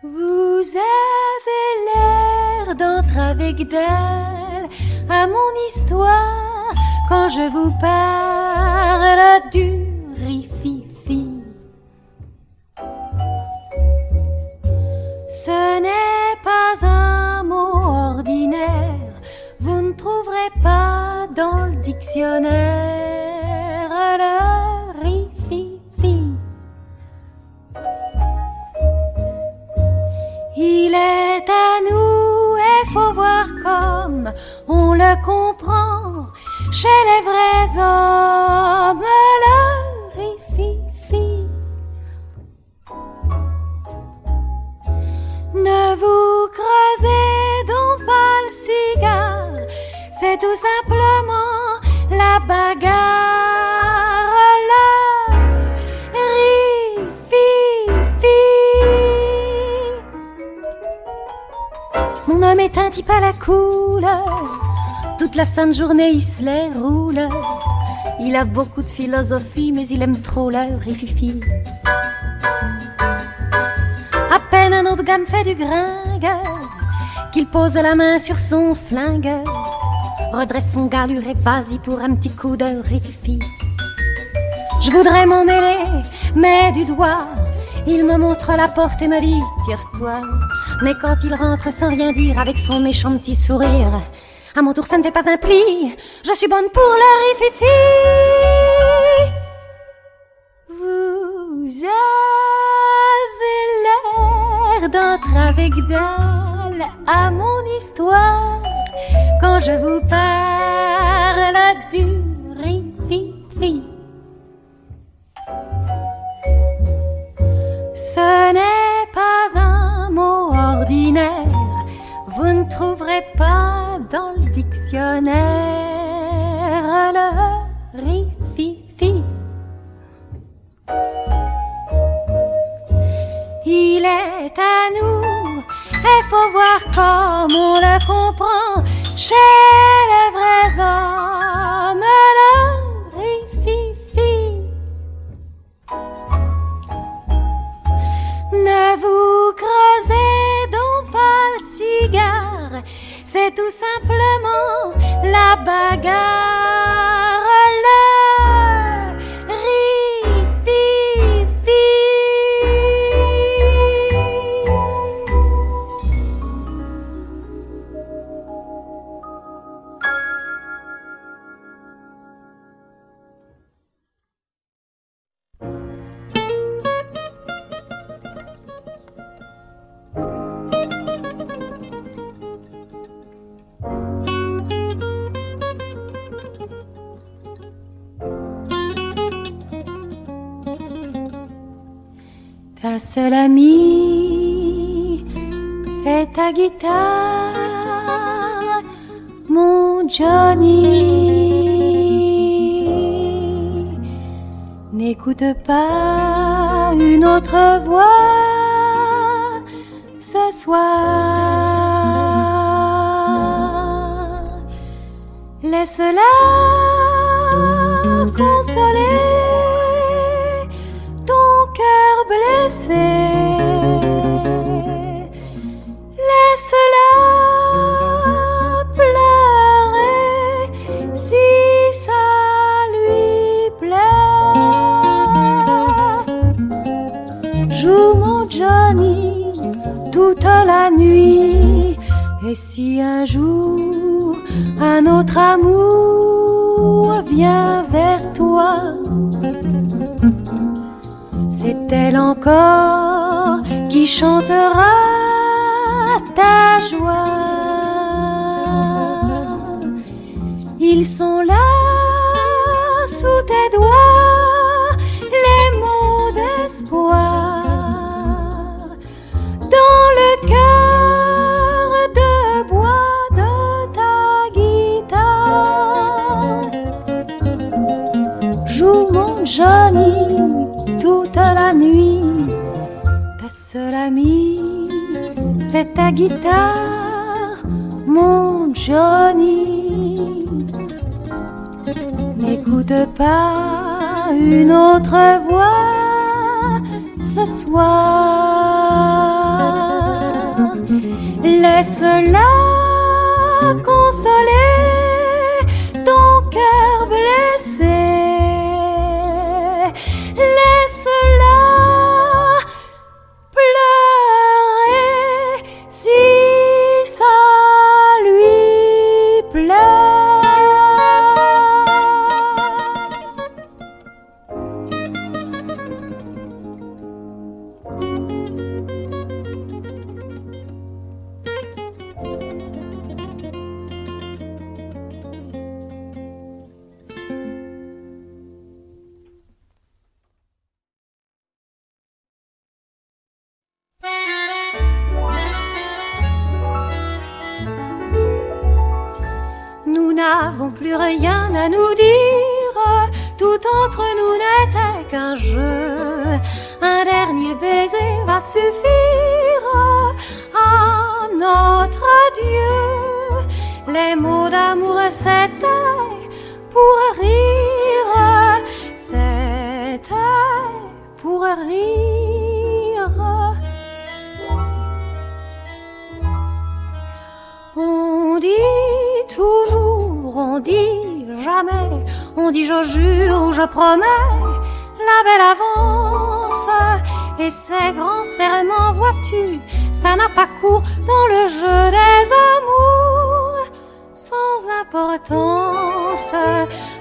Vous avez l'air d'entrer avec d'elle à mon histoire quand je vous parle du rififi. Ce n'est pas un mot ordinaire, vous ne trouverez pas dans le dictionnaire le rififi. Il est à nous et faut voir comme on le comprend chez les vrais hommes, le rififi. Ne vous creusez donc pas le cigare, c'est tout simplement la bagarre, le rififi. Mon homme est un type à la couleur, toute la sainte journée il se les roule. Il a beaucoup de philosophie mais il aime trop le rififi. À peine un autre gars me fait du gringueur qu'il pose la main sur son flingueur, redresse son galure et vas-y pour un petit coup de rififi. Je voudrais m'en mêler, mais du doigt il me montre la porte et me dit tire-toi. Mais quand il rentre sans rien dire avec son méchant petit sourire, à mon tour ça ne fait pas un pli, je suis bonne pour le rififi. Vous avez l'air d'entrer avec dalle à mon histoire quand je vous parle du rififi. Ce n'est pas un mot ordinaire, vous ne trouverez pas dans le dictionnaire le rififi. Il est à nous et faut voir comme on le comprend chez les vrais hommes, le rififi. Ne vous creusez donc pas le cigare, c'est tout simplement la bagarre, le rififi. Ta seule amie, c'est ta guitare, mon Johnny. N'écoute pas une autre voix ce soir. Laisse-la consoler ton cœur blessé. Laisse-la pleurer si ça lui plaît. Joue mon Johnny toute la nuit, et si un jour un autre amour vient vers toi, c'est elle encore qui chantera ta joie. Ils sont là sous tes doigts, les mots d'espoir, dans le cœur de bois de ta guitare. Joue mon Johnny toute la nuit, ta seule amie, c'est ta guitare, mon Johnny. N'écoute pas une autre voix ce ce soir. Laisse-la consoler ton cœur blessé. Laisse-la pleurer si ça lui plaît. Nous n'avons plus rien à nous dire, tout entre nous n'était qu'un jeu. Un dernier baiser va suffire à notre adieu. Les mots d'amour c'était pour rire, c'était pour rire. On dit toujours, on dit jamais, on dit je jure ou je promets, la belle avance. Et ces grands serments, vois-tu, ça n'a pas cours dans le jeu des amours. Sans importance,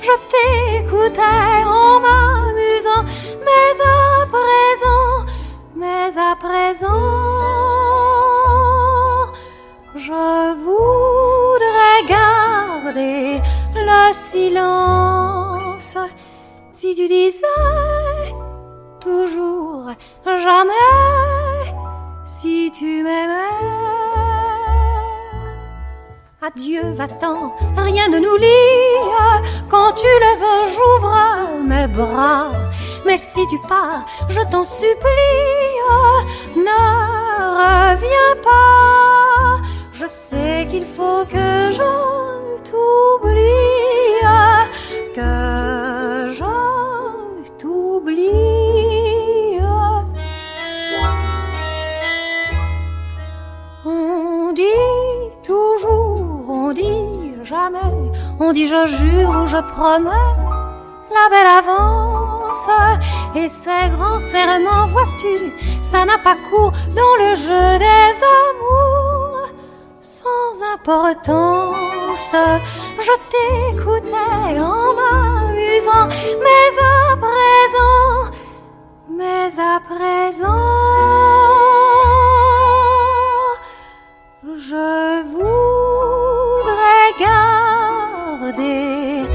je t'écoutais en m'amusant, mais à présent, je voudrais garder le silence. Si tu disais toujours jamais, si tu m'aimais. Adieu, va-t'en, rien ne nous lie. Quand tu le veux, j'ouvre mes bras. Mais si tu pars, je t'en supplie, ne reviens pas. Je sais qu'il faut que je t'oublie, que je t'oublie. On dit toujours, on dit jamais, on dit je jure ou je promets, la belle avance. Et ces grands serments, vois-tu, ça n'a pas cours dans le jeu des amours. Sans importance, je t'écoutais en m'amusant, mais à présent, je voudrais garder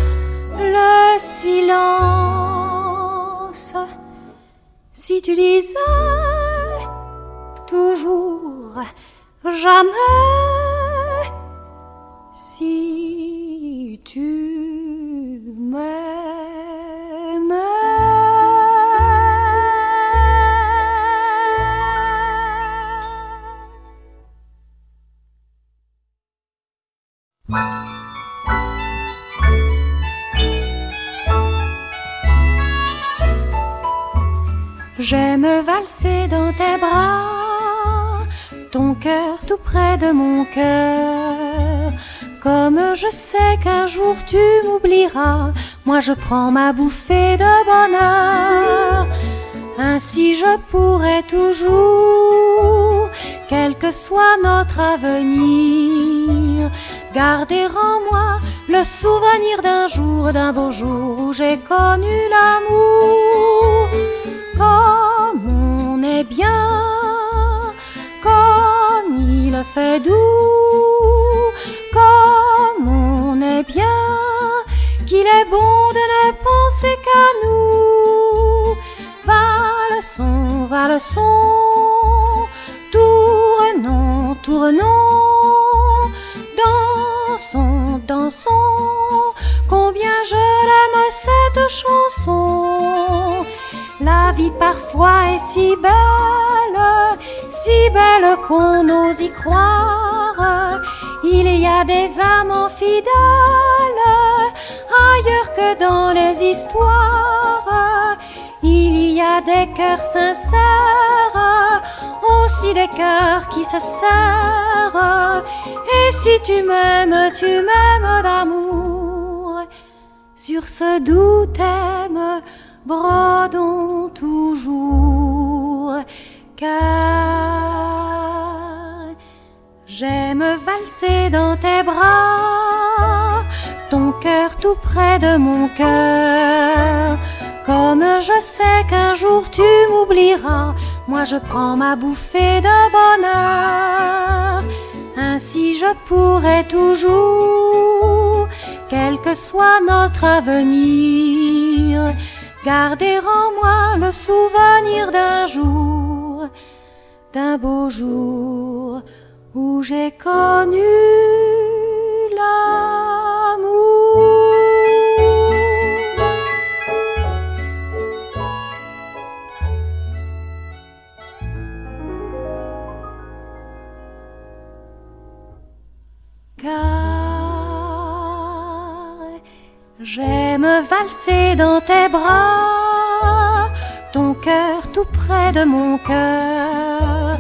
le silence. Si tu disais toujours jamais, si tu m'aimais. J'aime valser dans tes bras, ton cœur tout près de mon cœur. Comme je sais qu'un jour tu m'oublieras, moi je prends ma bouffée de bonheur. Ainsi je pourrai toujours, quel que soit notre avenir, garder en moi le souvenir d'un jour, d'un beau jour où j'ai connu l'amour. Comme on est bien, comme il fait doux, comme on est bien, qu'il est bon de ne penser qu'à nous. Valsons, tournons, tournons, dansons, combien je l'aime cette chanson. La vie parfois est si belle qu'on ose y croire. Il y a des amants fidèles ailleurs que dans les histoires. Il y a des cœurs sincères aussi des cœurs qui se serrent. Et si tu m'aimes d'amour. Sur ce doux thème, brodons toujours. Car j'aime valser dans tes bras, ton cœur tout près de mon cœur. Comme je sais qu'un jour tu m'oublieras, moi je prends ma bouffée de bonheur. Ainsi je pourrai toujours, quel que soit notre avenir, garder en moi le souvenir d'un jour, d'un beau jour où j'ai connu l'amour. Car j'aime valser dans tes bras, ton cœur tout près de mon cœur.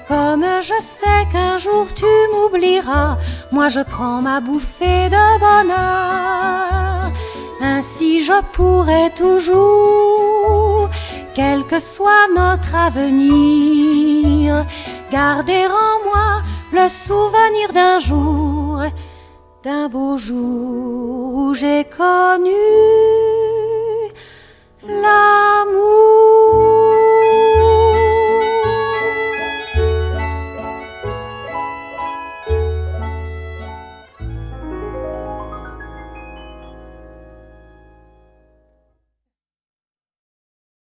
Comme je sais qu'un jour tu m'oublieras, moi je prends ma bouffée de bonheur. Ainsi je pourrai toujours, quel que soit notre avenir, garder en moi le souvenir d'un jour, d'un beau jour où j'ai connu l'amour.